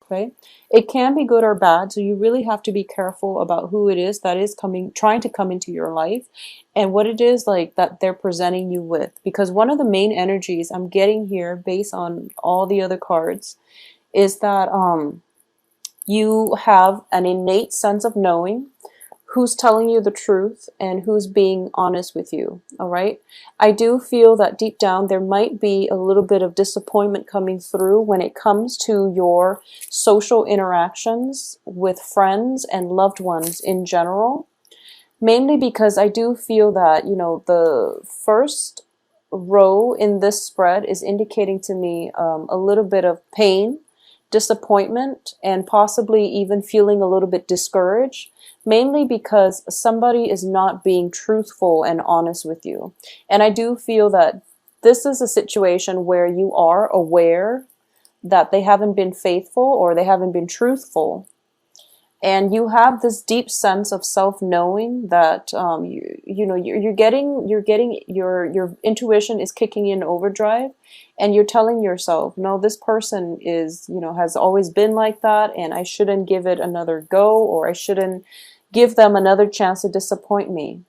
Okay, it can be good or bad, so you really have to be careful about who it is that is trying to come into your life, and what it is like that they're presenting you with. Because one of the main energies I'm getting here, based on all the other cards, is that you have an innate sense of knowing who's telling you the truth and who's being honest with you. All right. I do feel that deep down there might be a little bit of disappointment coming through when it comes to your social interactions with friends and loved ones in general. Mainly because I do feel that, the first row in this spread is indicating to me a little bit of pain, disappointment, and possibly even feeling a little bit discouraged, mainly because somebody is not being truthful and honest with you. And I do feel that this is a situation where you are aware that they haven't been faithful or they haven't been truthful, and you have this deep sense of self-knowing that you're getting your intuition is kicking in overdrive, and you're telling yourself, no, this person is, has always been like that, and I shouldn't give it another go, or I shouldn't give them another chance to disappoint me.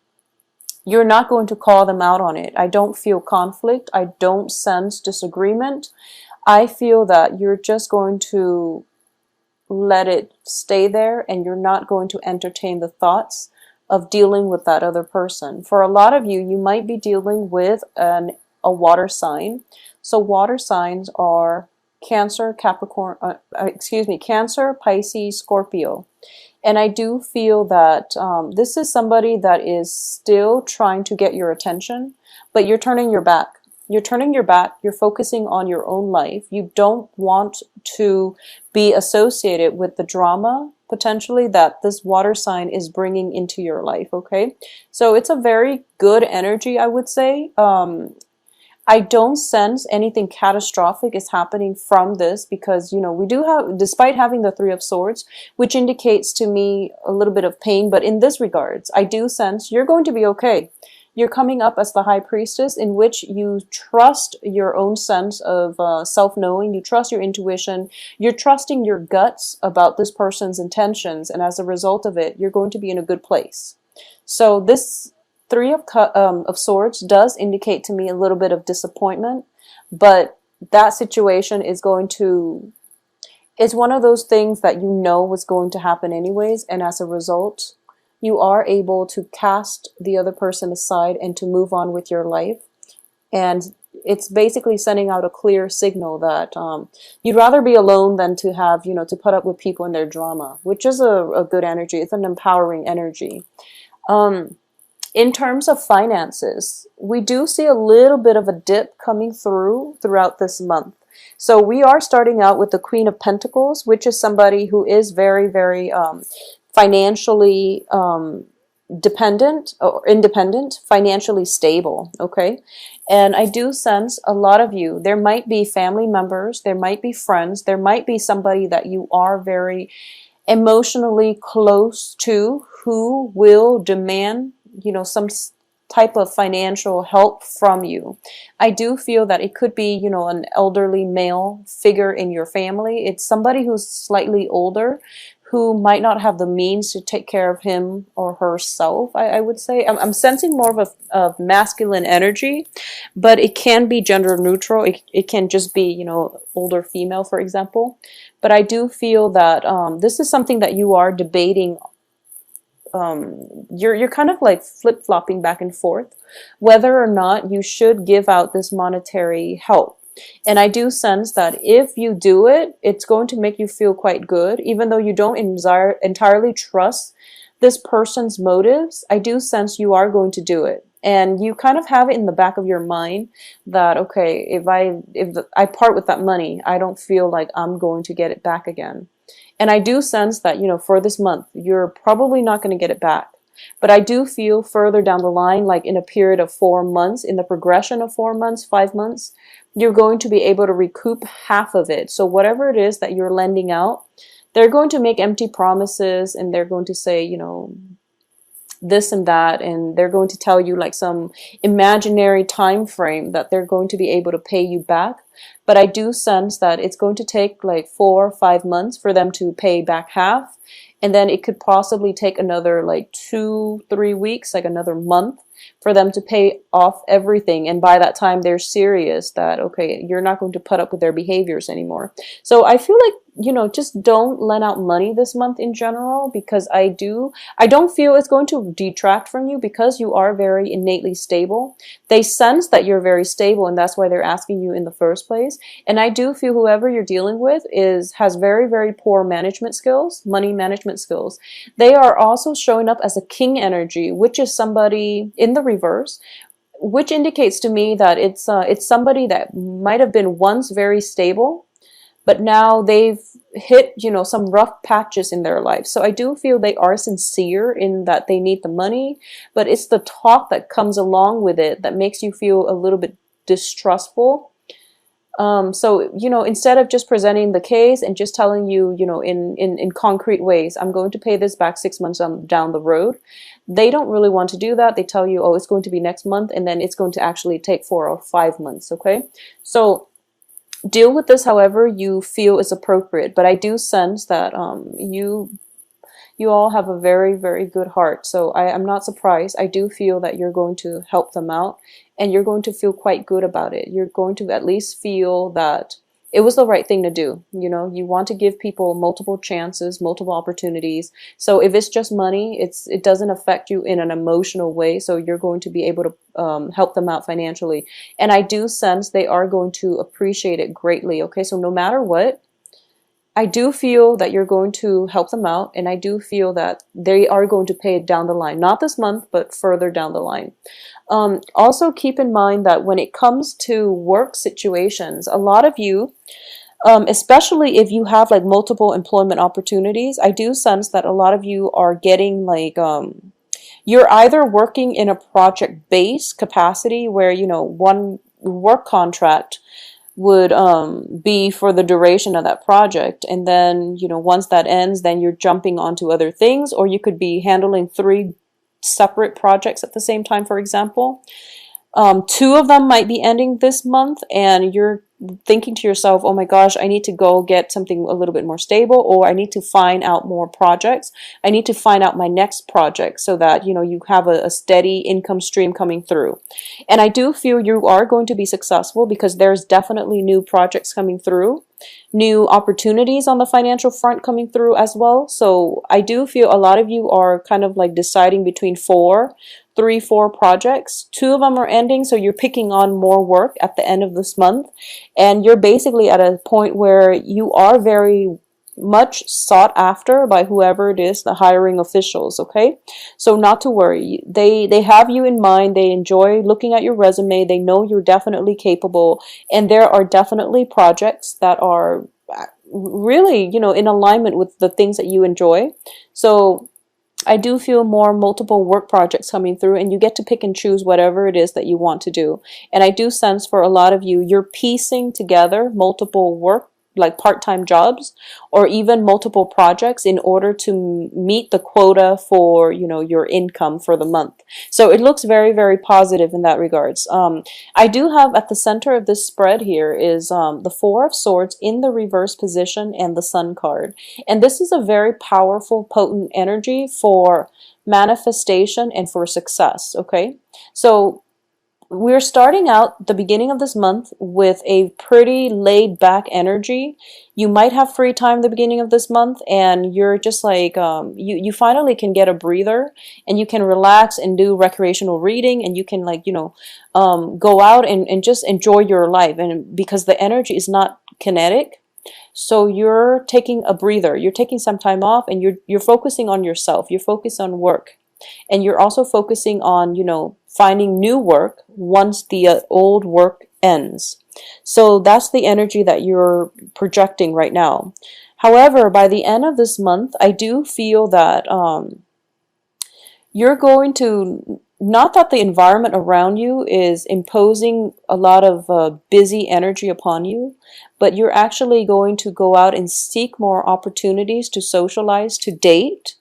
You're not going to call them out on it. I don't feel conflict. I don't sense disagreement. I feel that you're just going to let it stay there, and you're not going to entertain the thoughts of dealing with that other person. For a lot of you, you might be dealing with a water sign. So water signs are Cancer, Capricorn, Cancer, Pisces, Scorpio. And I do feel that this is somebody that is still trying to get your attention, but you're turning your back. You're turning your back. You're focusing on your own life. You don't want to be associated with the drama, potentially, that this water sign is bringing into your life, okay? So it's a very good energy, I would say. I don't sense anything catastrophic is happening from this, because, we do have, despite having the Three of Swords, which indicates to me a little bit of pain, but in this regards, I do sense you're going to be okay. You're coming up as the High Priestess, in which you trust your own sense of self-knowing. You trust your intuition. You're trusting your guts about this person's intentions. And as a result of it, you're going to be in a good place. So this Three of Swords does indicate to me a little bit of disappointment. But that situation is it's one of those things that was going to happen anyways. And as a result, you are able to cast the other person aside and to move on with your life. And it's basically sending out a clear signal that you'd rather be alone than to have, to put up with people and their drama, which is a good energy. It's an empowering energy. In terms of finances, we do see a little bit of a dip coming throughout this month. So we are starting out with the Queen of Pentacles, which is somebody who is very, very financially dependent or independent, financially stable, okay? And I do sense a lot of you, there might be family members, there might be friends, there might be somebody that you are very emotionally close to who will demand, some type of financial help from you. I do feel that it could be, an elderly male figure in your family. It's somebody who's slightly older, who might not have the means to take care of him or herself, I would say. I'm sensing more of masculine energy, but it can be gender neutral. It can just be, older female, for example. But I do feel that this is something that you are debating. You're kind of like flip-flopping back and forth whether or not you should give out this monetary help. And I do sense that if you do it, it's going to make you feel quite good, even though you don't entirely trust this person's motives. I do sense you are going to do it, and you kind of have it in the back of your mind that, okay, if I part with that money, I don't feel like I'm going to get it back again. And I do sense that, for this month, you're probably not going to get it back. But I do feel further down the line, like in a period of 4 months, in the progression of 4 months, 5 months, you're going to be able to recoup half of it. So whatever it is that you're lending out, they're going to make empty promises, and they're going to say, this and that, and they're going to tell you like some imaginary time frame that they're going to be able to pay you back. But I do sense that it's going to take like 4 or 5 months for them to pay back half, and then it could possibly take another like 2-3 weeks, like another month, for them to pay off everything. And by that time, they're serious that, okay, you're not going to put up with their behaviors anymore. So I feel like, just don't lend out money this month in general, because I don't feel it's going to detract from you, because you are very innately stable. They sense that you're very stable, and that's why they're asking you in the first place. And I do feel whoever you're dealing with has very, very poor management skills, money management skills. They are also showing up as a king energy, which is somebody in the reverse, which indicates to me that it's somebody that might have been once very stable, but now they've hit, some rough patches in their life. So I do feel they are sincere in that they need the money, but it's the talk that comes along with it that makes you feel a little bit distrustful. So, instead of just presenting the case and just telling you, in concrete ways, I'm going to pay this back 6 months down the road, they don't really want to do that. They tell you, oh, it's going to be next month, and then it's going to actually take 4 or 5 months. Okay. So deal with this however you feel is appropriate. But I do sense that, you all have a very, very good heart. So I'm not surprised. I do feel that you're going to help them out, and you're going to feel quite good about it. You're going to at least feel that it was the right thing to do. You want to give people multiple chances, multiple opportunities. So if it's just money, it doesn't affect you in an emotional way. So you're going to be able to help them out financially. And I do sense they are going to appreciate it greatly. Okay, so no matter what, I do feel that you're going to help them out, and I do feel that they are going to pay it down the line. Not this month, but further down the line. Also keep in mind that when it comes to work situations, a lot of you, especially if you have like multiple employment opportunities, I do sense that a lot of you are getting like, you're either working in a project-based capacity where, one work contract would be for the duration of that project, and then once that ends, then you're jumping onto other things, or you could be handling 3 separate projects at the same time, for example. 2 of them might be ending this month, and you're thinking to yourself, oh my gosh, I need to go get something a little bit more stable, or I need to find out more projects. I need to find out my next project so that, you have a steady income stream coming through. And I do feel you are going to be successful, because there's definitely new projects coming through, new opportunities on the financial front coming through as well. So I do feel a lot of you are kind of like deciding between 3-4 projects. 2 of them are ending, so you're picking on more work at the end of this month, and you're basically at a point where you are very much sought after by whoever it is, the hiring officials. Okay, so not to worry, they have you in mind. They enjoy looking at your resume. They know you're definitely capable, and there are definitely projects that are really, in alignment with the things that you enjoy. So I do feel more multiple work projects coming through, and you get to pick and choose whatever it is that you want to do. And I do sense for a lot of you, you're piecing together multiple work, like part-time jobs, or even multiple projects in order to meet the quota for, your income for the month. So it looks very, very positive in that regards. I do have at the center of this spread here is the 4 of Swords in the reverse position and the Sun card. And this is a very powerful, potent energy for manifestation and for success. Okay, so we're starting out the beginning of this month with a pretty laid back energy. You might have free time the beginning of this month, and you're just like, you finally can get a breather, and you can relax and do recreational reading, and you can go out and just enjoy your life. And because the energy is not kinetic, so you're taking a breather, you're taking some time off, and you're focusing on yourself, you're focused on work. And you're also focusing on, finding new work once the old work ends. So that's the energy that you're projecting right now. However, by the end of this month, I do feel that you're going to, not that the environment around you is imposing a lot of busy energy upon you, but you're actually going to go out and seek more opportunities to socialize, to date,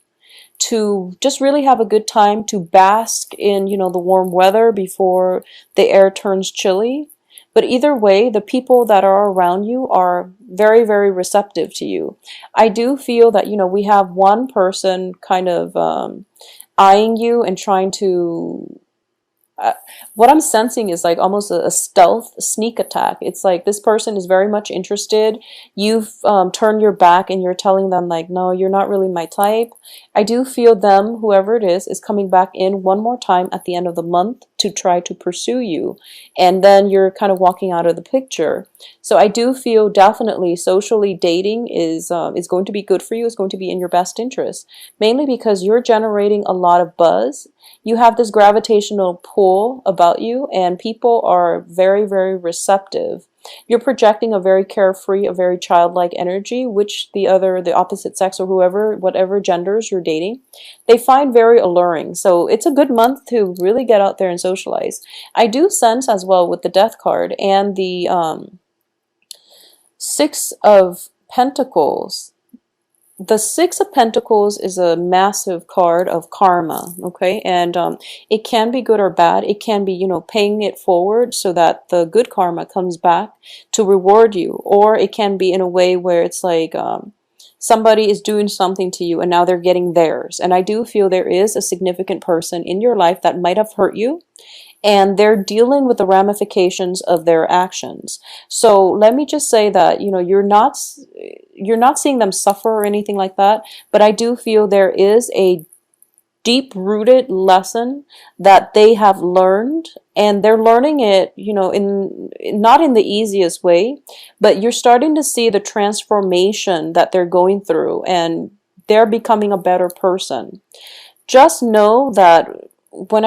to just really have a good time, to bask in, the warm weather before the air turns chilly. But either way, the people that are around you are very, very receptive to you. I do feel that, we have one person kind of eyeing you and trying to uh, what I'm sensing is like almost a stealth sneak attack. It's like this person is very much interested. You've turned your back and you're telling them like, no, you're not really my type. I do feel them, whoever it is coming back in one more time at the end of the month to try to pursue you. And then you're kind of walking out of the picture. So I do feel definitely socially dating is going to be good for you. It's going to be in your best interest, mainly because you're generating a lot of buzz. You have this gravitational pull about you, and people are very, very receptive. You're projecting a very carefree, a very childlike energy, which the opposite sex or whoever, whatever genders you're dating, they find very alluring. So it's a good month to really get out there and socialize. I do sense as well with the Death card and the Six of Pentacles. The Six of Pentacles is a massive card of karma, okay? And it can be good or bad. It can be, paying it forward so that the good karma comes back to reward you. Or it can be in a way where it's like somebody is doing something to you and now they're getting theirs. And I do feel there is a significant person in your life that might have hurt you, and they're dealing with the ramifications of their actions. So let me just say that, you're not seeing them suffer or anything like that, but I do feel there is a deep-rooted lesson that they have learned, and they're learning it, in not in the easiest way, but you're starting to see the transformation that they're going through, and they're becoming a better person. Just know that when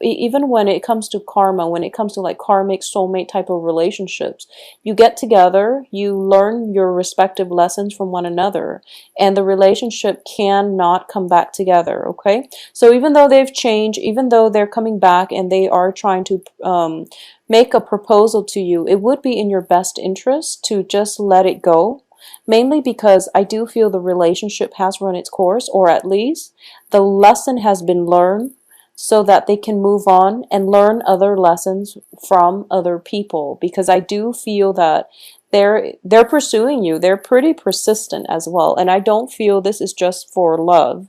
even when it comes to karma, when it comes to like karmic soulmate type of relationships, you get together, you learn your respective lessons from one another, and the relationship cannot come back together, okay? So even though they've changed, even though they're coming back and they are trying to make a proposal to you, it would be in your best interest to just let it go. Mainly because I do feel the relationship has run its course, or at least the lesson has been learned, so that they can move on and learn other lessons from other people. Because I do feel that they're pursuing you. They're pretty persistent as well. And I don't feel this is just for love,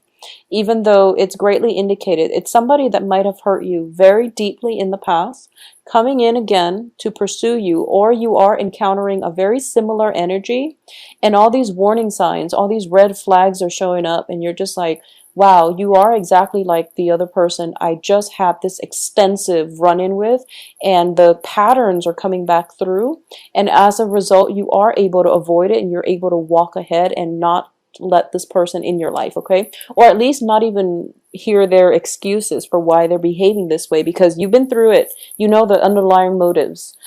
even though it's greatly indicated. It's somebody that might have hurt you very deeply in the past, coming in again to pursue you, or you are encountering a very similar energy, and all these warning signs, all these red flags are showing up, and you're just like, wow, you are exactly like the other person I just had this extensive run-in with, and the patterns are coming back through, and as a result, you are able to avoid it, and you're able to walk ahead and not let this person in your life, okay? Or at least not even hear their excuses for why they're behaving this way, because you've been through it. You know the underlying motives.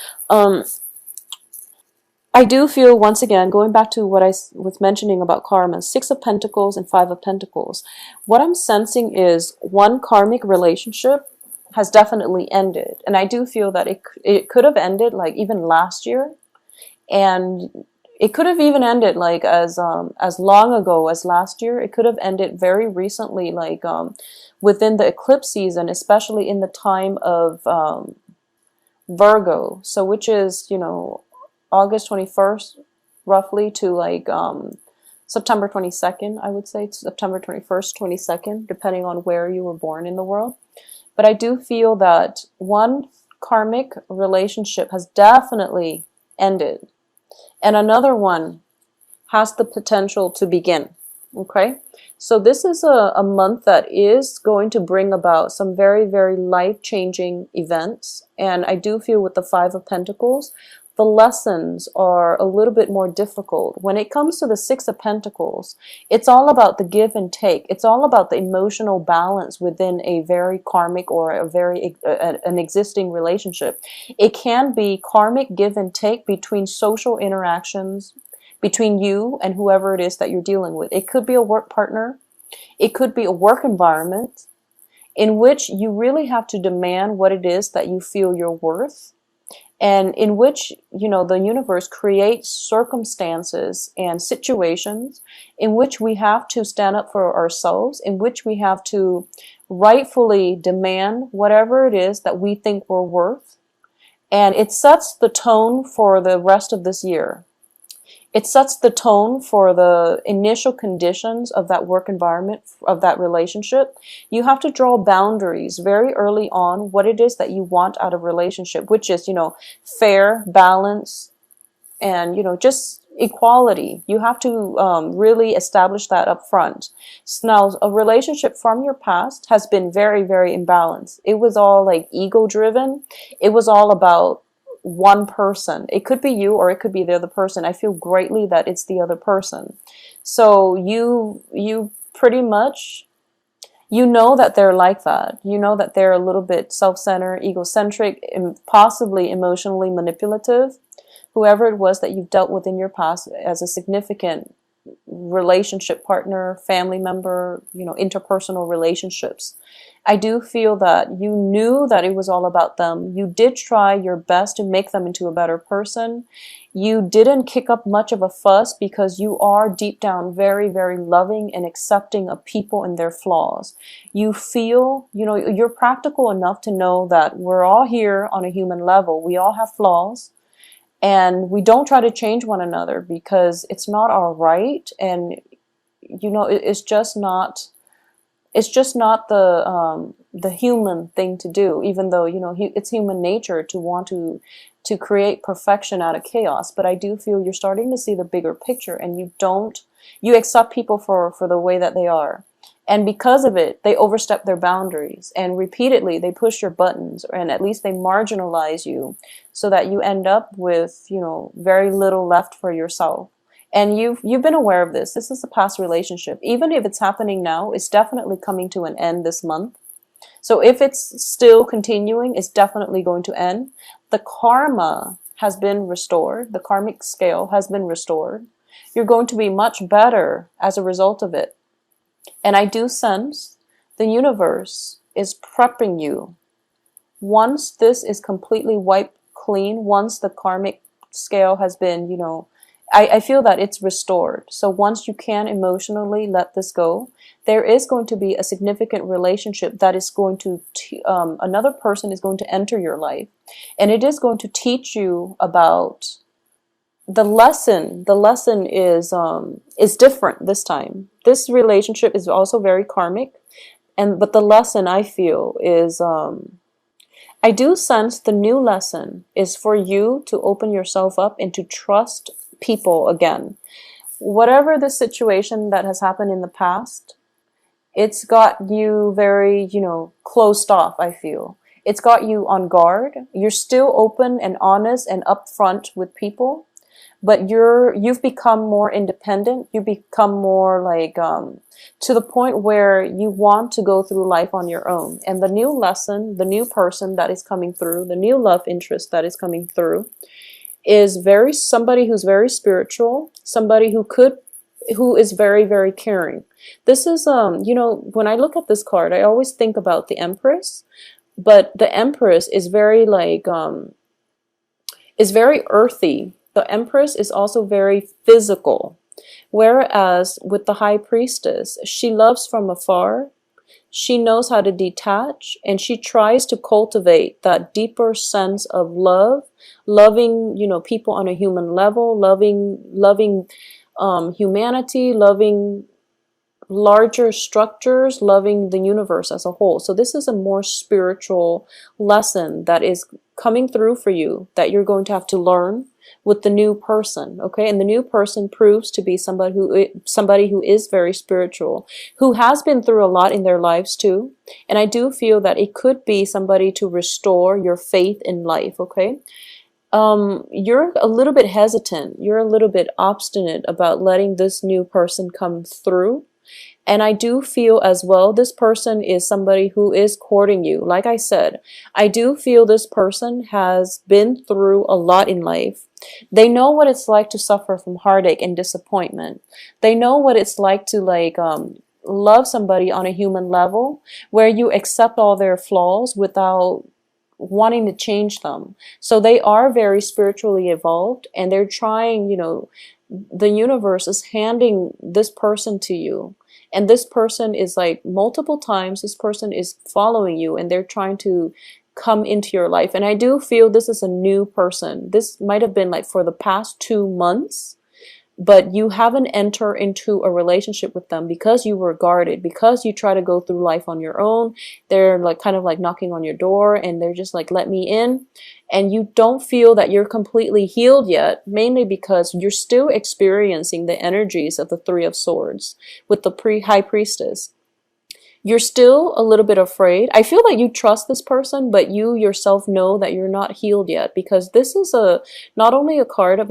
I do feel, once again, going back to what I was mentioning about karma, Six of Pentacles and Five of Pentacles, what I'm sensing is one karmic relationship has definitely ended. And I do feel that it could have ended like even last year. And it could have even ended like as long ago as last year. It could have ended very recently, like within the eclipse season, especially in the time of Virgo. So which is, August 21st, roughly, to like September 22nd, I would say, September 21st, 22nd, depending on where you were born in the world. But I do feel that one karmic relationship has definitely ended, and another one has the potential to begin, okay? So this is a month that is going to bring about some very, very life-changing events, and I do feel with the Five of Pentacles, the lessons are a little bit more difficult. When it comes to the Six of Pentacles, it's all about the give and take. It's all about the emotional balance within a very karmic or an existing relationship. It can be karmic give and take between social interactions, between you and whoever it is that you're dealing with. It could be a work partner. It could be a work environment in which you really have to demand what it is that you feel you're worth. and in which, you know, the universe creates circumstances and situations in which we have to stand up for ourselves, in which we have to rightfully demand whatever it is that we think we're worth. And it sets the tone for the rest of this year. It sets the tone for the initial conditions of that work environment, of that relationship. You have to draw boundaries very early on, what it is that you want out of a relationship, which is, you know, fair, balance, and, you know, just equality. You have to really establish that up front. So now, a relationship from your past has been very, very imbalanced. It was all like ego driven. It was all about one person. It could be you or it could be the other person. I feel greatly that it's the other person. So you pretty much, you know that they're like that. You know that they're a little bit self-centered, egocentric, and possibly emotionally manipulative. Whoever it was that you've dealt with in your past as a significant relationship partner, family member, you know, interpersonal relationships. I do feel that you knew that it was all about them. You did try your best to make them into a better person. You didn't kick up much of a fuss because you are deep down very, very loving and accepting of people and their flaws. You feel, you know, you're practical enough to know that we're all here on a human level. We all have flaws. And we don't try to change one another because it's not our right. And, you know, it's just not the human thing to do, even though, you know, it's human nature to want to create perfection out of chaos. But I do feel you're starting to see the bigger picture, and you accept people for the way that they are. And because of it, they overstep their boundaries, and repeatedly they push your buttons, and at least they marginalize you so that you end up with, you know, very little left for yourself. And you've been aware of this. This is a past relationship. Even if it's happening now, it's definitely coming to an end this month. So if it's still continuing, it's definitely going to end. The karma has been restored. The karmic scale has been restored. You're going to be much better as a result of it. And I do sense the universe is prepping you. Once this is completely wiped clean, once the karmic scale has been, you know, I feel that it's restored. So once you can emotionally let this go, there is going to be a significant relationship that is going to, another person is going to enter your life. And it is going to teach you about the lesson. The lesson is different this time. This relationship is also very karmic. But the lesson, I feel, is, I do sense the new lesson is for you to open yourself up and to trust people again. Whatever the situation that has happened in the past, it's got you very, you know, closed off, I feel. It's got you on guard. You're still open and honest and upfront with people, but you've become more independent. You become more like, to the point where you want to go through life on your own. And the new lesson, the new person that is coming through, the new love interest that is coming through, is somebody who's very spiritual, somebody who is very, very caring. This is, you know, when I look at this card, I always think about the Empress, but the Empress is very like, is very earthy. The Empress is also very physical. Whereas with the High Priestess, she loves from afar. She knows how to detach, and she tries to cultivate that deeper sense of love, loving, you know, people on a human level, loving humanity, loving larger structures, loving the universe as a whole. So this is a more spiritual lesson that is coming through for you that you're going to have to learn with the new person, okay? And the new person proves to be somebody who is very spiritual, who has been through a lot in their lives too. And I do feel that it could be somebody to restore your faith in life, okay? You're a little bit hesitant. You're a little bit obstinate about letting this new person come through. And I do feel as well, this person is somebody who is courting you. Like I said, I do feel this person has been through a lot in life. They know what it's like to suffer from heartache and disappointment. They know what it's like to love somebody on a human level where you accept all their flaws without wanting to change them. So they are very spiritually evolved, and they're trying, the universe is handing this person to you. And this person is like multiple times, this person is following you and they're trying to come into your life. And I do feel this is a new person. This might have been like for the past 2 months, but you haven't entered into a relationship with them because you were guarded, because you try to go through life on your own. They're like kind of like knocking on your door and they're just like, let me in. And you don't feel that you're completely healed yet, mainly because you're still experiencing the energies of the Three of Swords with the High Priestess. You're still a little bit afraid. I feel like you trust this person, but you yourself know that you're not healed yet, because this is not only a card of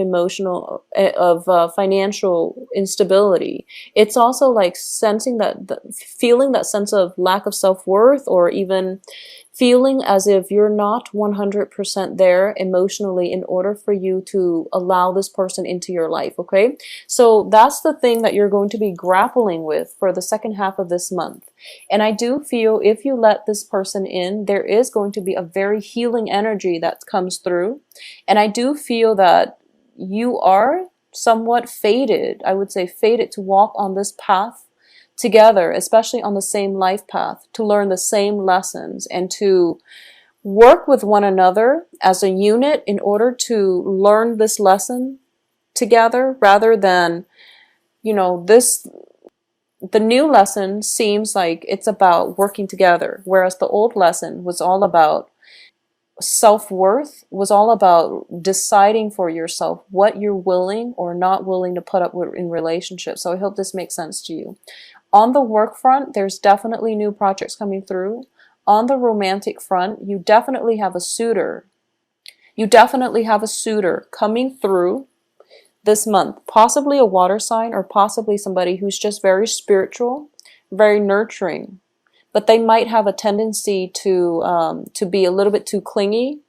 financial instability. It's also like sensing feeling that sense of lack of self-worth, or even feeling as if you're not 100% there emotionally in order for you to allow this person into your life, okay? So that's the thing that you're going to be grappling with for the second half of this month. And I do feel if you let this person in, there is going to be a very healing energy that comes through. And I do feel that you are somewhat fated, I would say fated to walk on this path together, especially on the same life path, to learn the same lessons and to work with one another as a unit in order to learn this lesson together, rather than, the new lesson seems like it's about working together, whereas the old lesson was all about self-worth, was all about deciding for yourself what you're willing or not willing to put up with in relationships. So I hope this makes sense to you. On the work front, there's definitely new projects coming through. On the romantic front, you definitely have a suitor. You definitely have a suitor coming through this month. Possibly a water sign, or possibly somebody who's just very spiritual, very nurturing. But they might have a tendency to be a little bit too clingy.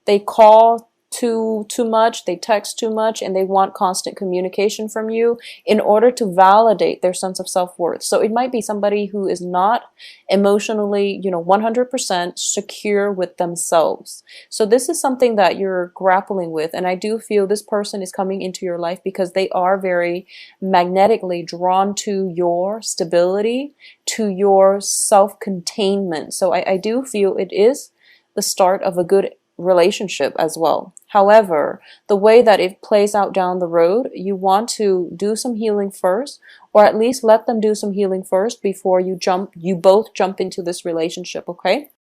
They call too much, they text too much, and they want constant communication from you in order to validate their sense of self-worth. So it might be somebody who is not emotionally, 100% secure with themselves. So this is something that you're grappling with, and I do feel this person is coming into your life because they are very magnetically drawn to your stability, to your self-containment. So I do feel it is the start of a good relationship as well. However, the way that it plays out down the road, you want to do some healing first, or at least let them do some healing first before you both jump into this relationship, okay?